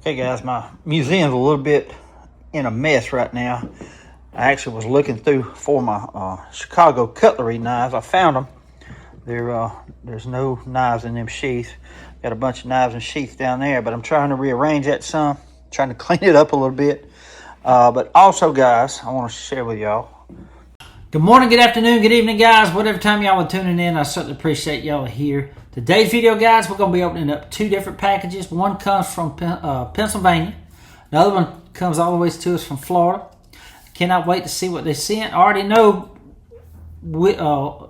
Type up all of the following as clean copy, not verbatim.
Okay guys, my museum's a little bit in a mess right now. I actually was looking through for my Chicago cutlery knives. I found them. There's no knives in them sheaths. Got a bunch of knives and sheaths down there, but I'm trying to rearrange that some, trying to clean it up a little bit. But also guys, I want to share with y'all. Good morning, good afternoon, good evening guys. Whatever time y'all are tuning in, I certainly appreciate y'all here. Today's video guys, we're going to be opening up two different packages. One comes from Pennsylvania. The other one comes all the way to us from Florida. Cannot wait to see what they sent. I already know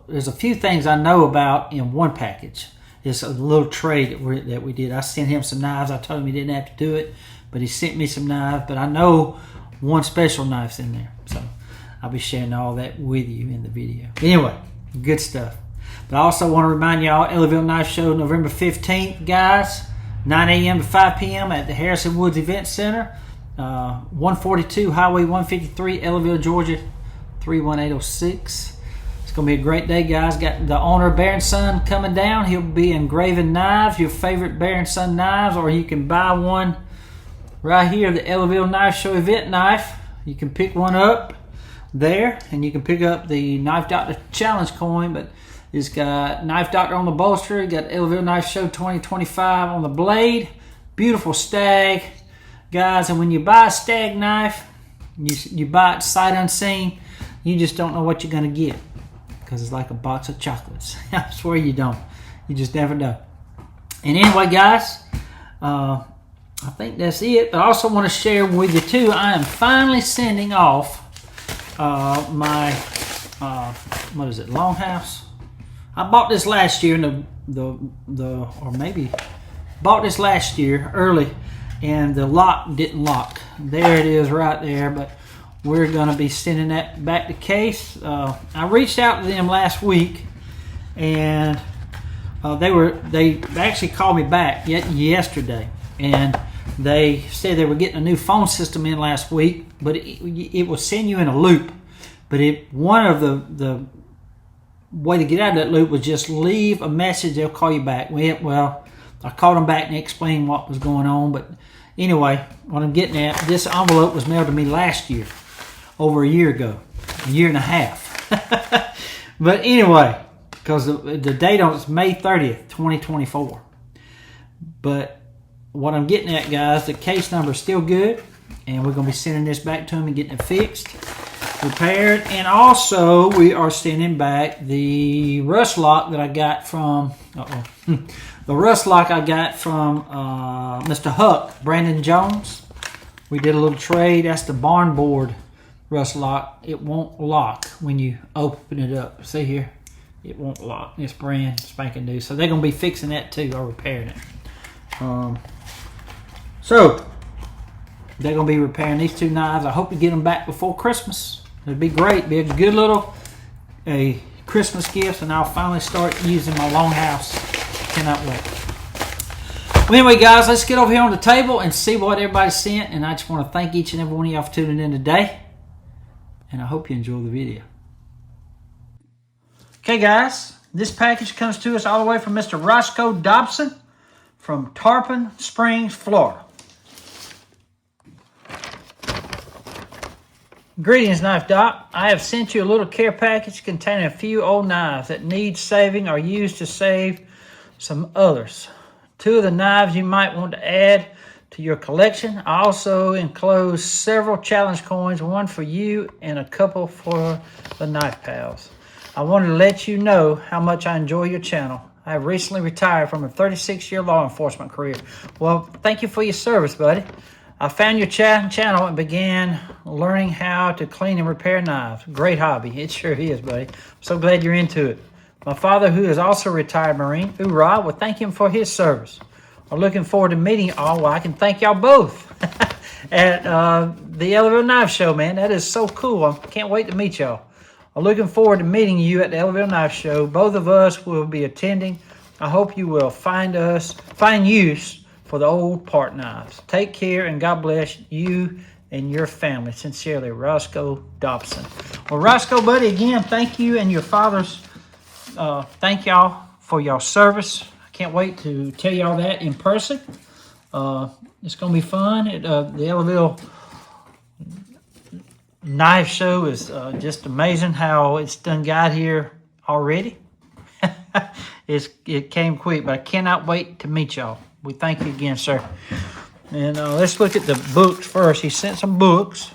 there's a few things I know about in one package. It's a little trade that we did. I sent him some knives. I told him he didn't have to do it, but he sent me some knives. But I know one special knife's in there. So I'll be sharing all that with you in the video. But anyway, good stuff. But I also want to remind y'all, Ellerville Knife Show, November 15th, guys, 9 a.m. to 5 p.m. at the Harrison Woods Event Center, 142 Highway 153, Ellerville, Georgia, 31806. It's going to be a great day, guys. Got the owner of Bear & Son coming down. He'll be engraving knives, your favorite Bear & Son knives, or you can buy one right here, the Ellerville Knife Show event knife. You can pick one up there, and you can pick up the Knife Doctor Challenge coin, but it's got Knife Doctor on the bolster. You got Ellerville Knife Show 2025 on the blade. Beautiful stag, guys. And when you buy a stag knife, you buy it sight unseen. You just don't know what you're going to get because it's like a box of chocolates. I swear you don't. You just never know. And anyway, guys, I think that's it. But I also want to share with you, too, I am finally sending off my, what is it, Longhouse? I bought this last year, bought this last year early, and the lock didn't lock. There it is right there, but we're going to be sending that back to case. I reached out to them last week, and they actually called me back yesterday, and they said they were getting a new phone system in last week, but it will send you in a loop. But one of the way to get out of that loop was just leave a message. They'll call you back. Well, I called them back and explained what was going on. But anyway, what I'm getting at, this envelope was mailed to me last year, over a year ago, a year and a half. But anyway, because the date on it's May 30th, 2024. But what I'm getting at, guys, the case number is still good, and we're going to be sending this back to them and getting it fixed, repaired. And also we are sending back the rust lock that I got from the rust lock I got from Mr. Huck, Brandon Jones. We did a little trade. That's the barn board rust lock. It won't lock when you open it up. See here, it won't lock. It's brand spanking new, so they're going to be fixing that too, or repairing it. So they're going to be repairing these two knives. I hope to get them back before Christmas. It'd be great. It'd be a good little Christmas gift, and I'll finally start using my Longhouse. Cannot wait. Well, anyway, guys, let's get over here on the table and see what everybody sent. And I just want to thank each and every one of y'all for tuning in today. And I hope you enjoy the video. Okay, guys, this package comes to us all the way from Mr. Roscoe Dobson from Tarpon Springs, Florida. Greetings, Knife Doc. I have sent you a little care package containing a few old knives that need saving or used to save some others. Two of the knives you might want to add to your collection. I also enclose several challenge coins, one for you and a couple for the Knife Pals. I wanted to let you know how much I enjoy your channel. I have recently retired from a 36-year law enforcement career. Well, thank you for your service, buddy. I found your channel and began learning how to clean and repair knives. Great hobby. It sure is, buddy. I'm so glad you're into it. My father, who is also a retired Marine, hoorah, well, thank him for his service. I'm looking forward to meeting y'all. Well, I can thank y'all both at the Ellerville Knife Show, man. That is so cool. I can't wait to meet y'all. I'm looking forward to meeting you at the Ellerville Knife Show. Both of us will be attending. I hope you will find use for the old part knives. Take care, and God bless you and your family. Sincerely, Roscoe Dobson. Well, Roscoe, buddy, again, thank you and your fathers. Thank y'all for your service. I can't wait to tell y'all that in person. It's gonna be fun. The Ellaville knife show is just amazing how it's done got here already. It came quick, but I cannot wait to meet y'all. We thank you again, sir. And let's look at the books first. He sent some books.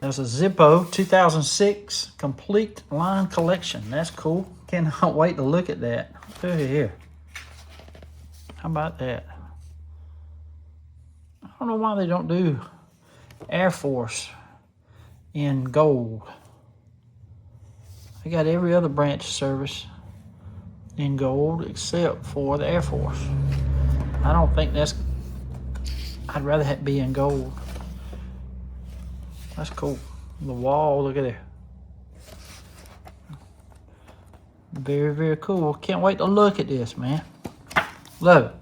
There's a Zippo 2006 complete line collection. That's cool. Cannot wait to look at that. Look at here. How about that? I don't know why they don't do Air Force in gold. They got every other branch of service in gold except for the Air Force. I don't think that's... I'd rather have it be in gold. That's cool. The wall, look at there. Very, very cool. Can't wait to look at this, man. Love it.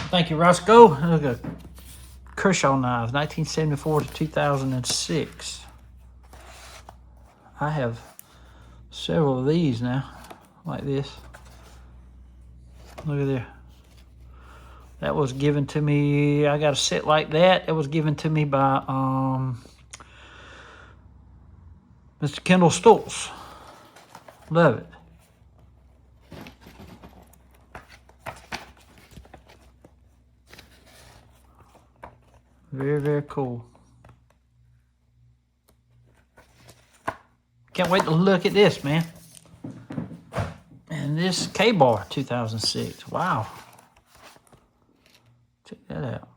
Thank you, Roscoe. Look at Kershaw knives, 1974 to 2006. I have several of these now, like this. Look at there. That was given to me. I got a set like that. It was given to me by Mr. Kendall Stoltz. Love it. Very, very cool. Can't wait to look at this, man. And this K-Bar 2006. Wow. Check that out.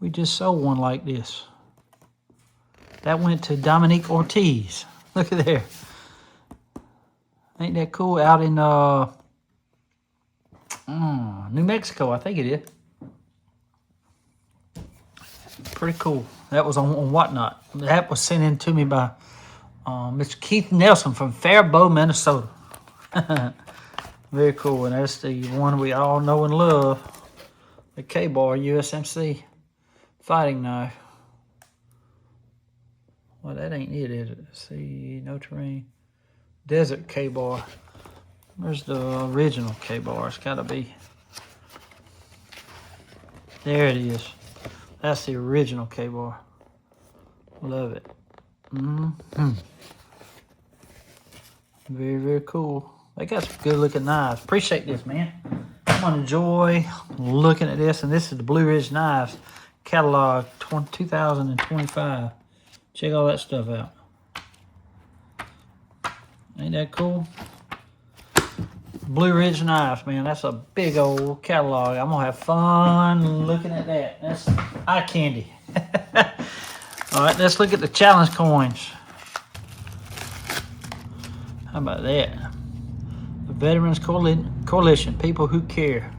We just sold one like this. That went to Dominique Ortiz. Look at there. Ain't that cool? Out in New Mexico, I think it is. Pretty cool. That was on Whatnot. That was sent in to me by Mr. Keith Nelson from Faribault, Minnesota. Very cool. And that's the one we all know and love. The K-Bar USMC fighting knife. Well, that ain't it, is it? See, no terrain. Desert K-Bar. Where's the original K-Bar? It's got to be. There it is. That's the original K-Bar. Love it. Very, very cool. They got some good looking knives. Appreciate this, man. I'm going to enjoy looking at this. And this is the Blue Ridge Knives catalog 2025. Check all that stuff out. Ain't that cool? Blue Ridge Knives, man. That's a big old catalog. I'm going to have fun looking at that. That's eye candy. All right, let's look at the challenge coins. How about that? The Veterans Coalition, people who care.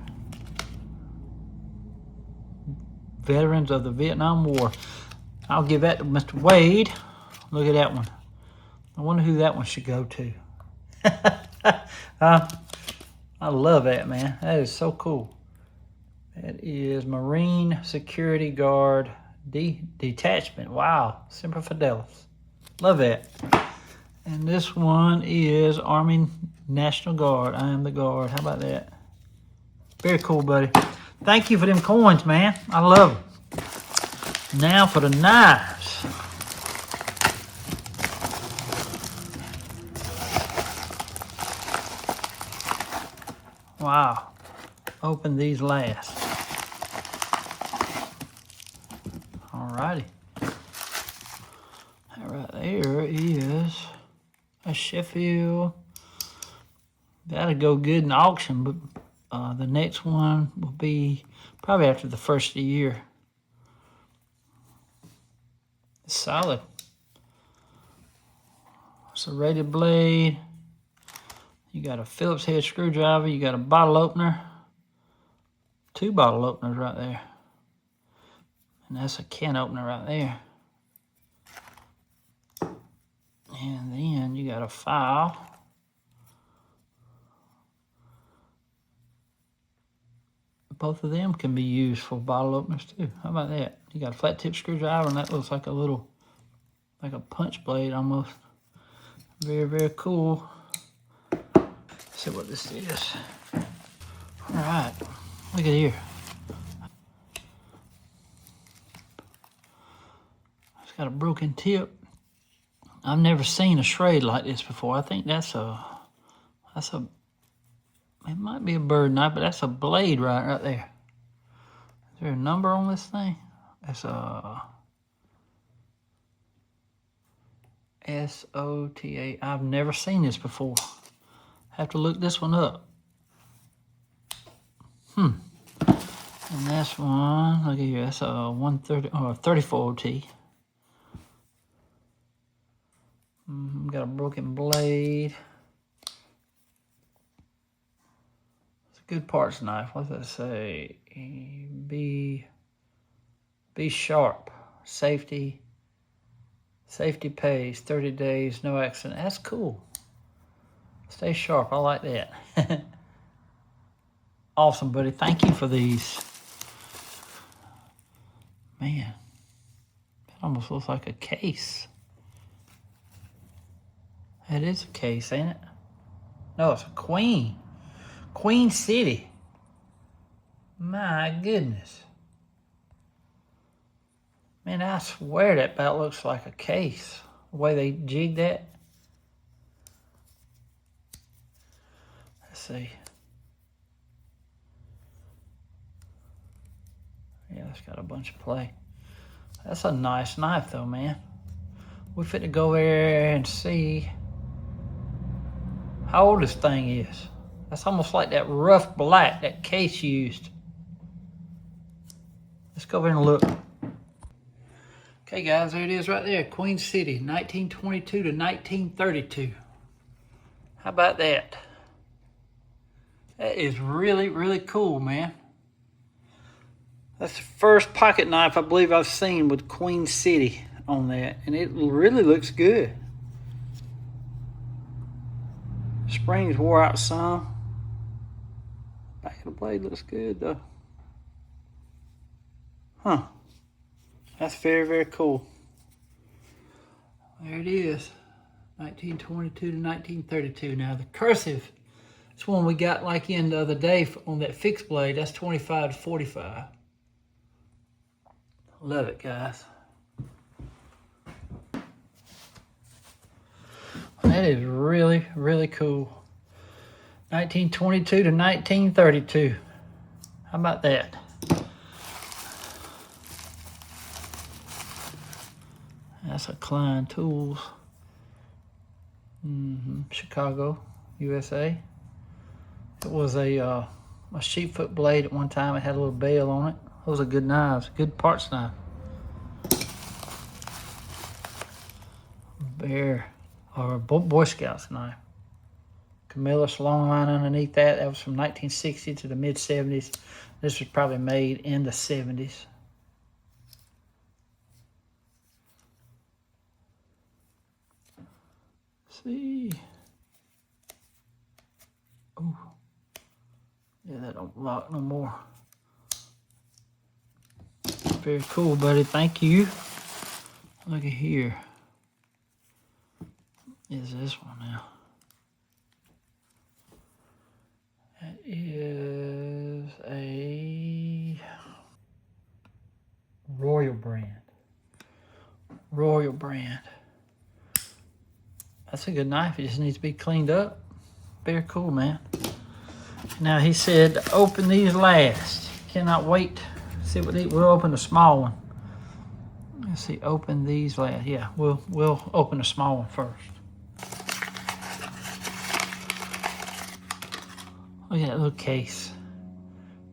Veterans of the Vietnam War. I'll give that to Mr. Wade. Look at that one. I wonder who that one should go to. I love that, man. That is so cool. That is Marine Security Guard Detachment. Wow. Semper Fidelis. Love that. And this one is Army National Guard. I am the Guard. How about that? Very cool, buddy. Thank you for them coins, man. I love them. Now for the knives. Wow. Open these last. Alrighty. That right there is a Sheffield. That'll go good in auction, but the next one will be probably after the first of the year. It's solid. It's a rated blade. You got a Phillips head screwdriver. You got a bottle opener. 2 bottle openers right there. And that's a can opener right there. And then you got a file. Both of them can be used for bottle openers too. How about that? You got a flat tip screwdriver, and that looks like a little, like a punch blade almost. Very, very cool. Let's see what this is. All right. Look at here. It's got a broken tip. I've never seen a shade like this before. I think that's a, it might be a bird knife, but that's a blade right there. Is there a number on this thing? That's a SOTA. I've never seen this before. Have to look this one up. And this one, look at here, that's a 130 or 34 OT. Got a broken blade. It's a good parts knife. What does that say? Be sharp. Safety pays. 30 days, no accident. That's cool. Stay sharp. I like that. Awesome, buddy. Thank you for these. Man, it almost looks like a case. That is a case, ain't it? No, it's a Queen. Queen City. My goodness. Man, I swear that about looks like a case. The way they jigged that. Let's see. Yeah, it's got a bunch of play. That's a nice knife though, man. We fit to go there and see how old this thing is. That's almost like that rough black that Case used. Let's go over and look. Okay guys, there it is right there. Queen City, 1922 to 1932. How about that? That is really, really cool, man. That's the first pocket knife I believe I've seen with Queen City on that, and it really looks good. Springs wore out some. Back of the blade looks good though. Huh. That's very, very cool. There it is. 1922 to 1932. Now the cursive, it's one we got like in the other day on that fixed blade. That's 25 to 45. Love it, guys. That is really, really cool. 1922 to 1932. How about that? That's a Klein Tools. Chicago, USA. It was a sheepfoot blade at one time. It had a little bail on it. Those are good knives, good parts knife. Bear, or Boy Scouts knife. Camillus long line underneath that. That was from 1960 to the mid 70s. This was probably made in the 70s. See. Oh. Yeah, that don't lock no more. Very cool, buddy. Thank you. Look at here. Is this one now? That is a Royal brand. Royal brand. That's a good knife. It just needs to be cleaned up. Very cool, man. Now he said open these last. Cannot wait. See what we'll open the small one. Let's see, open these last. Yeah, we'll open the small one first. Look at that little case.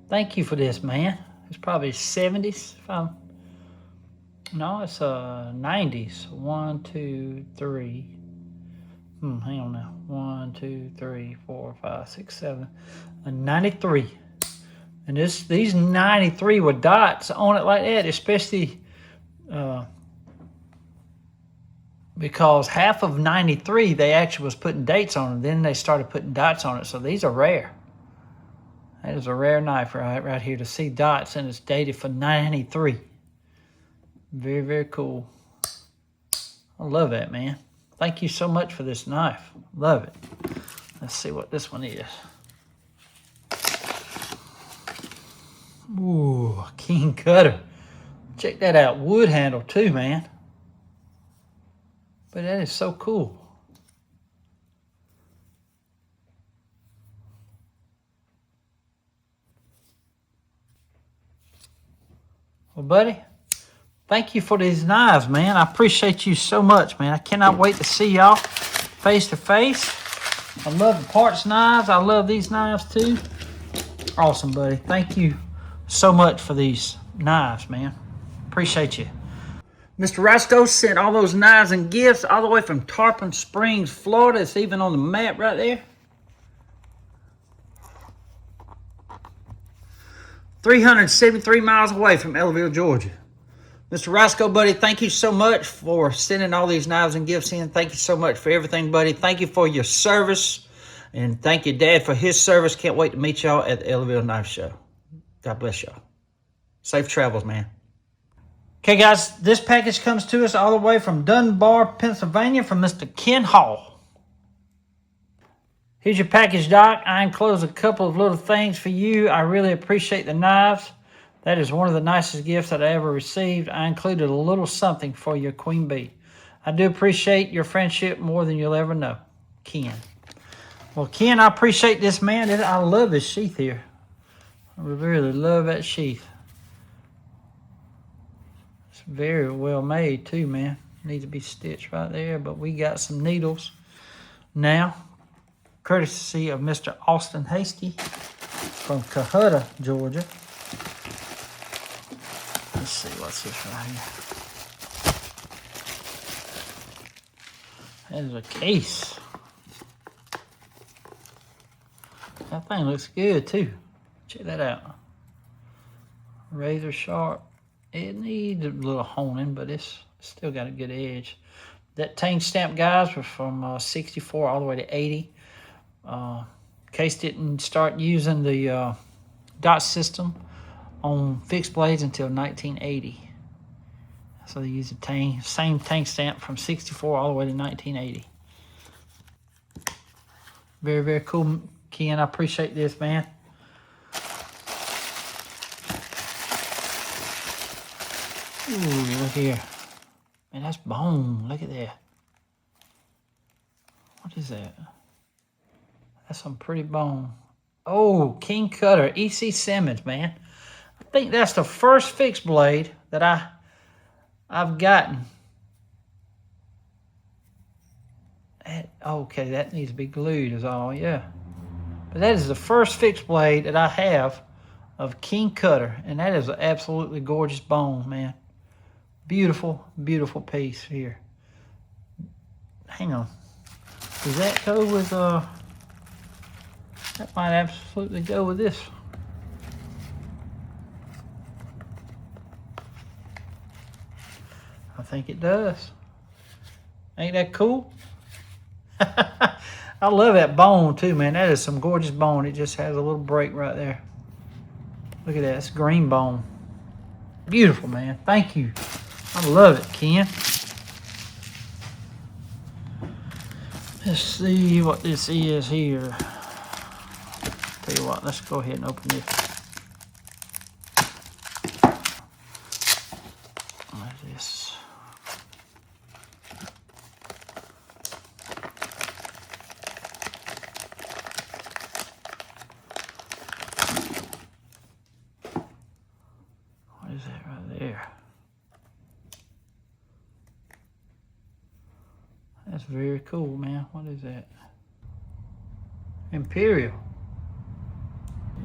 Thank you for this, man. It's probably 70s. No, it's 90s. 1, 2, 3. Hang on now. 1, 2, 3, 4, 5, 6, 7. 93. And these 93 with dots on it like that, especially because half of 93 they actually was putting dates on it. Then they started putting dots on it. So these are rare. That is a rare knife right here to see dots, and it's dated for 93. Very, very cool. I love that, man. Thank you so much for this knife. Love it. Let's see what this one is. Ooh, King Cutter. Check that out. Wood handle too, man. But that is so cool. Well, buddy, thank you for these knives, man. I appreciate you so much, man. I cannot wait to see y'all face to face. I love the parts knives. I love these knives too. Awesome, buddy. Thank you so much for these knives, man. Appreciate you. Mr. Roscoe sent all those knives and gifts all the way from Tarpon Springs, Florida. It's even on the map right there. 373 miles away from Ellaville, Georgia. Mr. Roscoe, buddy, thank you so much for sending all these knives and gifts in. Thank you so much for everything, buddy. Thank you for your service. And thank you, Dad, for his service. Can't wait to meet y'all at the Ellaville Knife Show. God bless y'all. Safe travels, man. Okay, guys, this package comes to us all the way from Dunbar, Pennsylvania, from Mr. Ken Hall. Here's your package, Doc. I enclosed a couple of little things for you. I really appreciate the knives. That is one of the nicest gifts that I ever received. I included a little something for your Queen Bee. I do appreciate your friendship more than you'll ever know. Ken. Well, Ken, I appreciate this, man. I love this sheath here. I really love that sheath. It's very well made, too, man. Needs to be stitched right there, but we got some needles now. Courtesy of Mr. Austin Hasty from Cohutta, Georgia. Let's see, what's this right here? That is a case. That thing looks good too. Check that out. Razor sharp. It needs a little honing, but it's still got a good edge. That tang stamp, guys, was from 64 all the way to 80. Case didn't start using the dot system on fixed blades until 1980. So they used the same tang stamp from 64 all the way to 1980. Very, very cool, Ken. I appreciate this, man. Ooh, look here. Man, that's bone. Look at that. What is that? That's some pretty bone. Oh, King Cutter, E.C. Simmons, man. I think that's the first fixed blade that I've gotten. Okay, that needs to be glued is all, yeah. But that is the first fixed blade that I have of King Cutter, and that is an absolutely gorgeous bone, man. Beautiful, beautiful piece here. Hang on. Does that go with, that might absolutely go with this. I think it does. Ain't that cool? I love that bone too, man. That is some gorgeous bone. It just has a little break right there. Look at that. It's green bone. Beautiful, man. Thank you. I love it, Ken. Let's see what this is here. Tell you what, let's go ahead and open this. What is this? What is that right there? That's very cool, man. What is that? Imperial.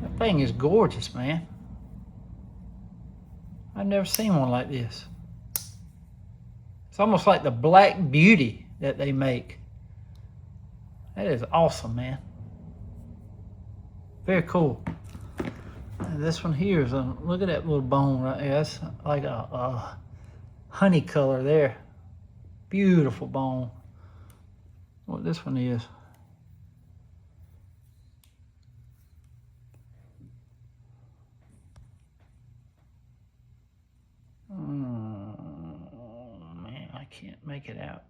That thing is gorgeous, man. I've never seen one like this. It's almost like the Black Beauty that they make. That is awesome, man. Very cool. And this one here is look at that little bone right there. That's like a honey color there. Beautiful bone. What this one is. Man, I can't make it out.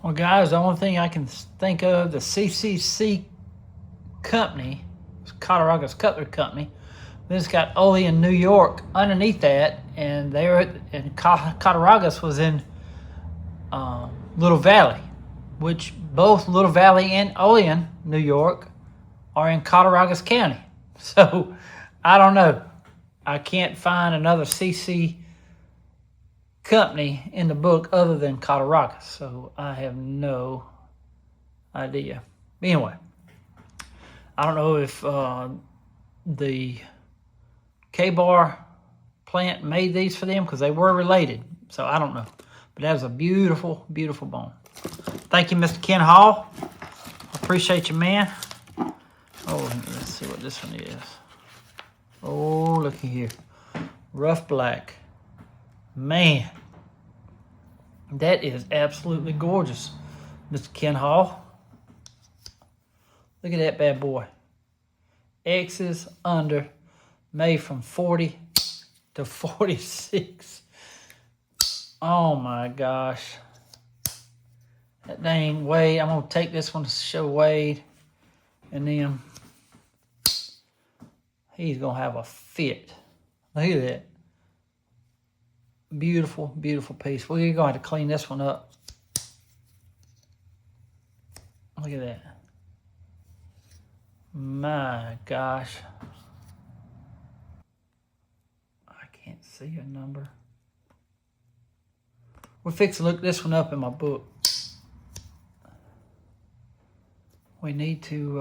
Well, guys, the only thing I can think of, the CCC company, Colorado's Cutler Company, Then it's got Olean, New York underneath that, and Cattaraugus was in Little Valley, which both Little Valley and Olean, New York, are in Cattaraugus County. So I don't know. I can't find another CC company in the book other than Cattaraugus, so I have no idea. Anyway, I don't know if the K-Bar plant made these for them because they were related, so I don't know. But that was a beautiful, beautiful bone. Thank you, Mr. Ken Hall. I appreciate you, man. Oh, let's see what this one is. Oh, looky here. Rough black. Man, that is absolutely gorgeous, Mr. Ken Hall. Look at that bad boy. X's under, made from 40 to 46. Oh my gosh. That dang Wade. I'm going to take this one to show Wade. And then he's going to have a fit. Look at that. Beautiful, beautiful piece. We're going to have to clean this one up. Look at that. My gosh. I can't see a number. We're fixing to look this one up in my book. We need to,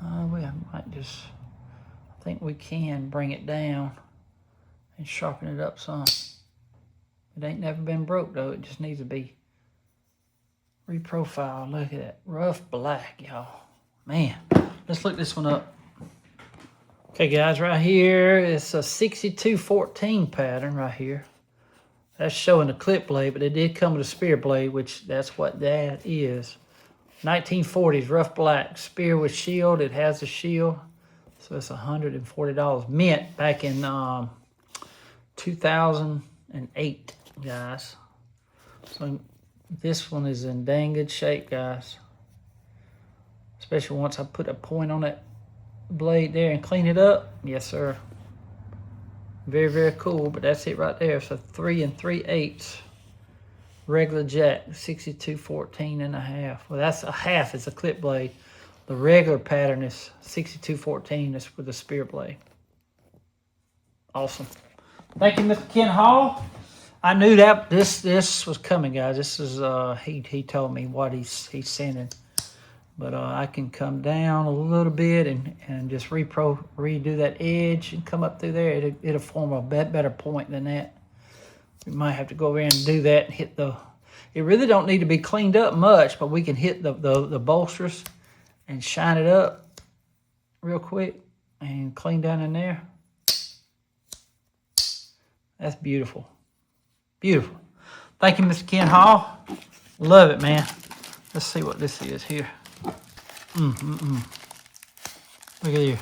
we might just, I think we can bring it down and sharpen it up some. It ain't never been broke though. It just needs to be reprofiled. Look at that. Rough black, y'all. Man, let's look this one up. Okay, guys, right here, it's a 6214 pattern right here. That's showing the clip blade, but it did come with a spear blade, which that's what that is. 1940s, rough black, spear with shield. It has a shield, so it's $140. Mint back in 2008, guys. So this one is in dang good shape, guys. Especially once I put a point on that blade there and clean it up. Yes, sir. Very, very cool, but that's it right there. So 3 3/8 regular jack, 6214 and a half. Well, that's a half, it's a clip blade. The regular pattern is 6214, that's with the spear blade. Awesome. Thank you, Mr. Ken Hall. I knew that this was coming, guys. This is he told me what he's sending. But I can come down a little bit and just redo that edge and come up through there. It'll form a better point than that. We might have to go over and do that and hit the... It really don't need to be cleaned up much, but we can hit the bolsters and shine it up real quick and clean down in there. That's beautiful. Beautiful. Thank you, Mr. Ken Hall. Love it, man. Let's see what this is here. Look at here.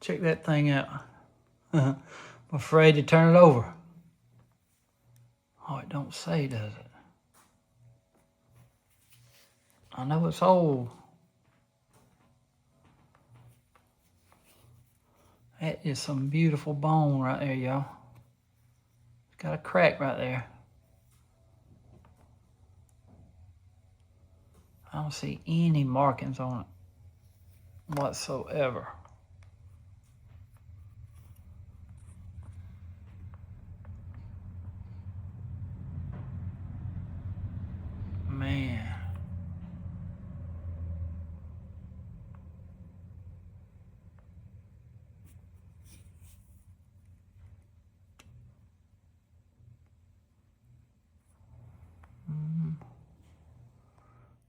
Check that thing out. I'm afraid to turn it over. Oh, it don't say, does it? I know it's old. That is some beautiful bone right there, y'all. It's got a crack right there. I don't see any markings on it whatsoever. Man.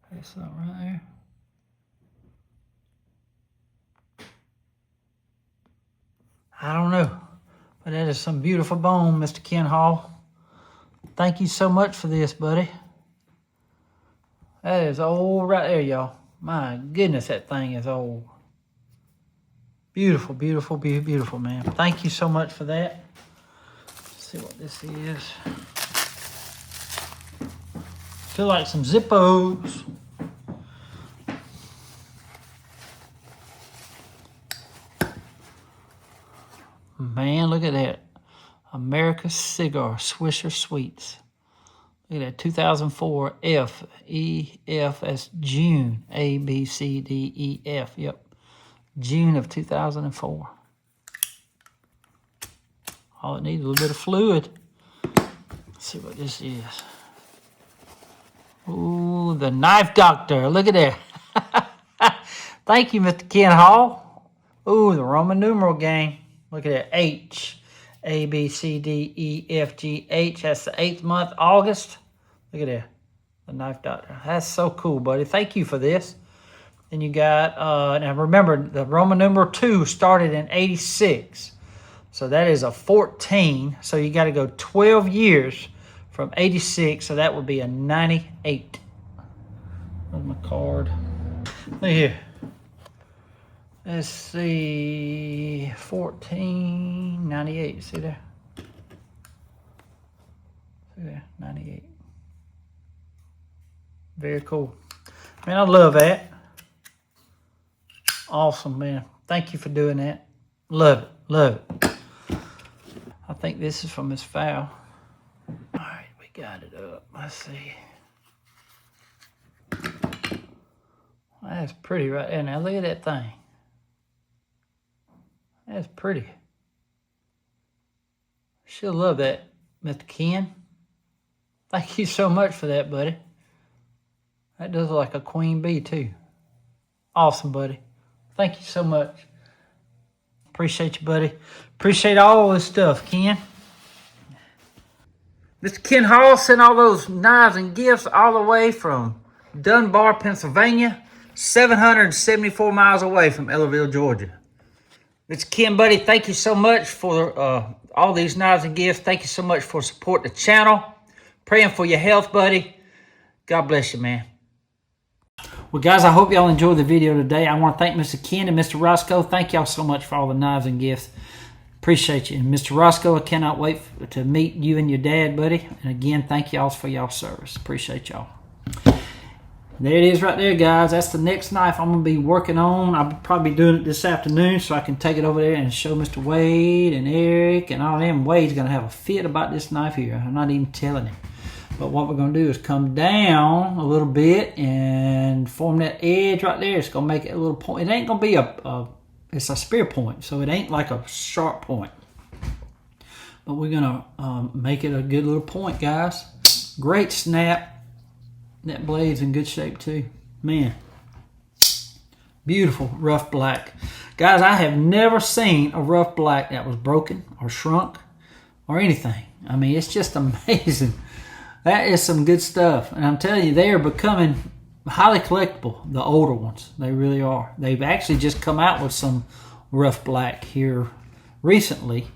There's something right there. I don't know, but that is some beautiful bone, Mr. Ken Hall. Thank you so much for this, buddy. That is old right there, y'all. My goodness, that thing is old. Beautiful, beautiful, beautiful, man. Thank you so much for that. Let's see what this is. Feel like some Zippos. Man, look at that. America's Cigar Swisher Sweets. Look at that, 2004 F, E, F, that's June, A, B, C, D, E, F, yep. June of 2004. All it needs is a little bit of fluid. Let's see what this is. Ooh, the Knife Doctor, look at that. Thank you, Mr. Ken Hall. Ooh, the Roman numeral gang. Look at that, H, A, B, C, D, E, F, G, H. That's the 8th month, August. Look at that, the Knife Doctor. That's so cool, buddy. Thank you for this. Then you got, now remember, the Roman numeral 2 started in 86. So that is a 14. So you got to go 12 years from 86. So that would be a 98. Where's my card? Look here. Let's see, 14, 98, see there? See there, 98. Very cool. Man, I love that. Awesome, man. Thank you for doing that. Love it, love it. I think this is from Miss Fowl. All right, we got it up. Let's see. That's pretty right there. Now look at that thing. That's pretty. She'll love that, Mr. Ken. Thank you so much for that, buddy. That does look like a queen bee, too. Awesome, buddy. Thank you so much. Appreciate you, buddy. Appreciate all this stuff, Ken. Mr. Ken Hall sent all those knives and gifts all the way from Dunbar, Pennsylvania, 774 miles away from Ellerville, Georgia. Mr. Ken, buddy, thank you so much for all these knives and gifts. Thank you so much for supporting the channel. Praying for your health, buddy. God bless you, man. Well, guys, I hope y'all enjoyed the video today. I want to thank Mr. Ken and Mr. Roscoe. Thank y'all so much for all the knives and gifts. Appreciate you. And Mr. Roscoe, I cannot wait to meet you and your dad, buddy. And again, thank y'all for y'all service. Appreciate y'all. There it is right there, guys. That's the next knife I'm going to be working on. I'll probably be doing it this afternoon so I can take it over there and show Mr. Wade and Eric and all them. Wade's going to have a fit about this knife here. I'm not even telling him. But what we're going to do is come down a little bit and form that edge right there. It's going to make it a little point. It ain't going to be it's a spear point, so it ain't like a sharp point. But we're going to make it a good little point, guys. Great snap. That blade's in good shape too. Man. Beautiful rough black. Guys, I have never seen a rough black that was broken or shrunk or anything. I mean, it's just amazing. That is some good stuff. And I'm telling you, they are becoming highly collectible, the older ones. They really are. They've actually just come out with some rough black here recently,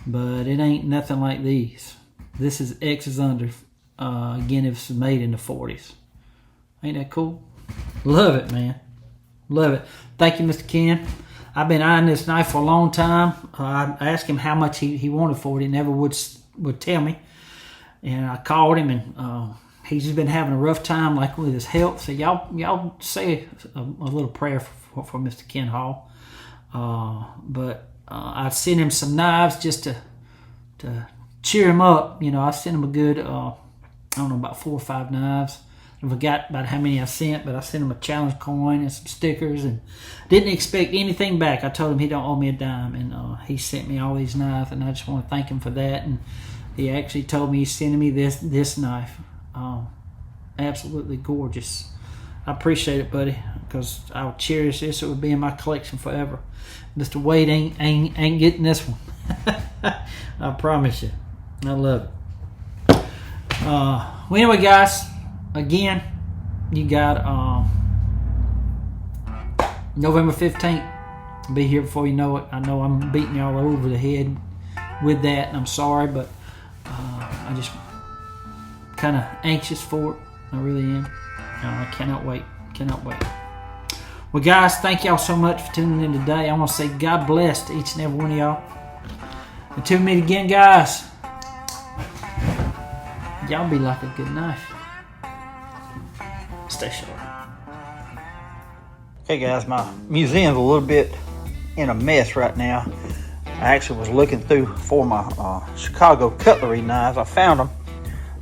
but it ain't nothing like these. This is X's under. Again, it was made in the 40s. Ain't that cool? Love it, man. Love it. Thank you, Mr. Ken. I've been eyeing this knife for a long time. I asked him how much he wanted for it. He never would tell me. And I called him, and he's just been having a rough time, like with his health. So y'all say a little prayer for Mr. Ken Hall. But I sent him some knives just to cheer him up. You know, I sent him a good, I don't know, about 4 or 5 knives. I forgot about how many I sent, but I sent him a challenge coin and some stickers, and didn't expect anything back. I told him he don't owe me a dime, and he sent me all these knives, and I just want to thank him for that. And he actually told me he's sending me this knife. Absolutely gorgeous. I appreciate it, buddy, because I'll cherish this. It would be in my collection forever. Mr. Wade ain't getting this one. I promise you. I love it. Well, anyway, guys, again, you got November 15th. I'll be here before you know it. I know I'm beating y'all over the head with that, and I'm sorry, but I just kind of anxious for it. I really am. I cannot wait. Cannot wait. Well, guys, thank y'all so much for tuning in today. I want to say God bless to each and every one of y'all. Until we meet again, guys, y'all be like a good knife. Stay sharp. Okay, guys, my museum's a little bit in a mess right now. I actually was looking through for my Chicago cutlery knives. I found them.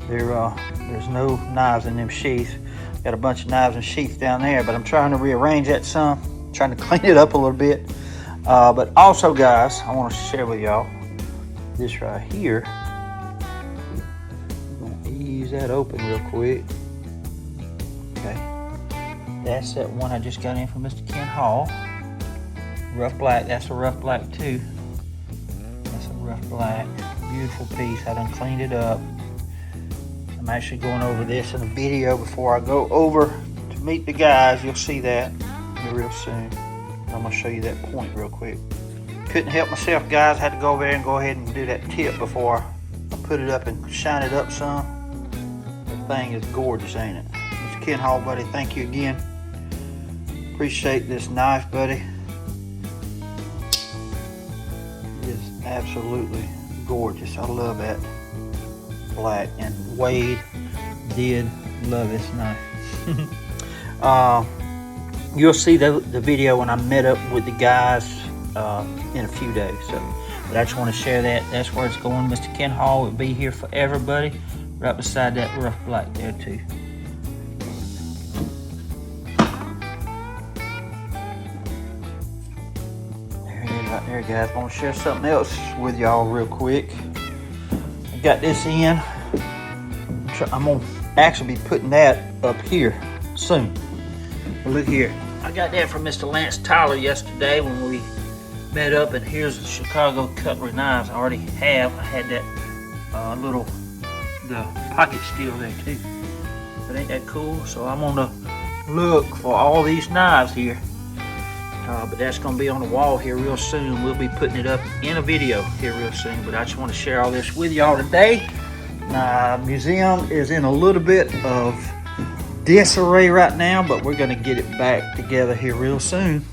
There's no knives in them sheaths. Got a bunch of knives and sheaths down there, but I'm trying to rearrange that some, trying to clean it up a little bit. But also, guys, I want to share with y'all this right here. I'm gonna ease that open real quick. Okay, that's that one I just got in from Mr. Ken Hall. Rough black. That's a rough black too. That's a rough black. Beautiful piece. I done cleaned it up. I'm actually going over this in a video before I go over to meet the guys. You'll see that real soon. I'm going to show you that point real quick. Couldn't help myself, guys. Had to go over there and go ahead and do that tip before I put it up and shine it up some. The thing is gorgeous, ain't it? Mr. Ken Hall, buddy, thank you again. Appreciate this knife, buddy. It's absolutely gorgeous. I love that black, and Wade did love this knife. You'll see the video when I met up with the guys in a few days. So, but I just want to share that. That's where it's going. Mr. Ken Hall will be here forever, buddy. Right beside that rough black there too. There it is right there, guys. I'm gonna share something else with y'all real quick. I got this in. I'm gonna actually be putting that up here soon. But look here. I got that from Mr. Lance Tyler yesterday when we met up, and here's the Chicago cutlery knives I already have. I had that the pocket steel there too. But ain't that cool? So I'm gonna look for all these knives here. But that's gonna be on the wall here real soon. We'll be putting it up in a video here real soon. But I just want to share all this with y'all today. Museum is in a little bit of disarray right now, but we're gonna get it back together here real soon.